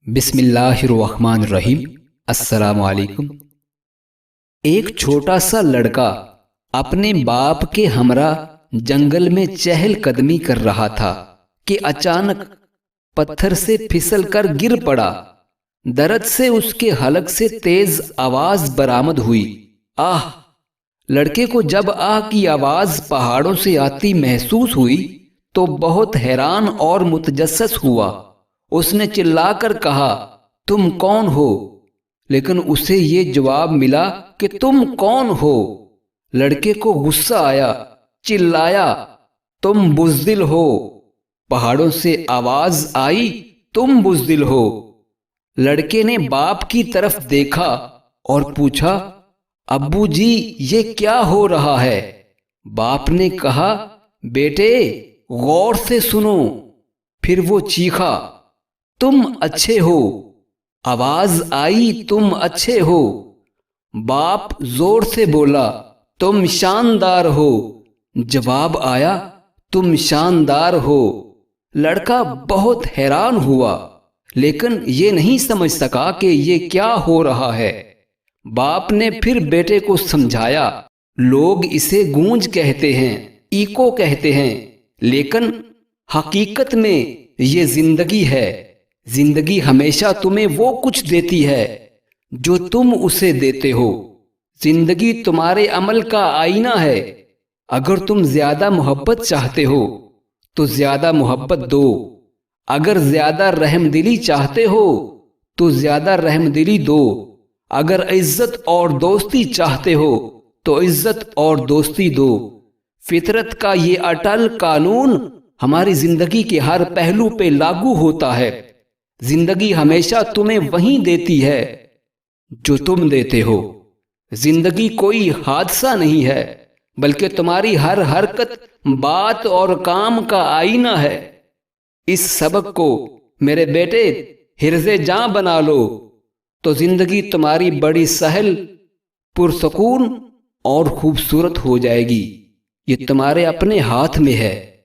بسم اللہ الرحمن الرحیم۔ السلام علیکم۔ ایک چھوٹا سا لڑکا اپنے باپ کے ہمراہ جنگل میں چہل قدمی کر رہا تھا کہ اچانک پتھر سے پھسل کر گر پڑا۔ درد سے اس کے حلق سے تیز آواز برآمد ہوئی، آہ! لڑکے کو جب آہ کی آواز پہاڑوں سے آتی محسوس ہوئی تو بہت حیران اور متجسس ہوا۔ اس نے چلا کر کہا، تم کون ہو؟ لیکن اسے یہ جواب ملا کہ تم کون ہو؟ لڑکے کو غصہ آیا، چلایا، تم بزدل ہو۔ پہاڑوں سے آواز آئی، تم بزدل ہو۔ لڑکے نے باپ کی طرف دیکھا اور پوچھا، ابو جی یہ کیا ہو رہا ہے؟ باپ نے کہا، بیٹے غور سے سنو۔ پھر وہ چیخا، تم اچھے ہو۔ آواز آئی، تم اچھے ہو۔ باپ زور سے بولا، تم شاندار ہو۔ جواب آیا، تم شاندار ہو۔ لڑکا بہت حیران ہوا لیکن یہ نہیں سمجھ سکا کہ یہ کیا ہو رہا ہے۔ باپ نے پھر بیٹے کو سمجھایا، لوگ اسے گونج کہتے ہیں، ایکو کہتے ہیں، لیکن حقیقت میں یہ زندگی ہے۔ زندگی ہمیشہ تمہیں وہ کچھ دیتی ہے جو تم اسے دیتے ہو۔ زندگی تمہارے عمل کا آئینہ ہے۔ اگر تم زیادہ محبت چاہتے ہو تو زیادہ محبت دو، اگر زیادہ رحم دلی چاہتے ہو تو زیادہ رحم دلی دو، اگر عزت اور دوستی چاہتے ہو تو عزت اور دوستی دو۔ فطرت کا یہ اٹل قانون ہماری زندگی کے ہر پہلو پہ لاگو ہوتا ہے۔ زندگی ہمیشہ تمہیں وہی دیتی ہے جو تم دیتے ہو۔ زندگی کوئی حادثہ نہیں ہے بلکہ تمہاری ہر حرکت، بات اور کام کا آئینہ ہے۔ اس سبق کو میرے بیٹے حرز جاں بنا لو تو زندگی تمہاری بڑی سہل، پرسکون اور خوبصورت ہو جائے گی۔ یہ تمہارے اپنے ہاتھ میں ہے۔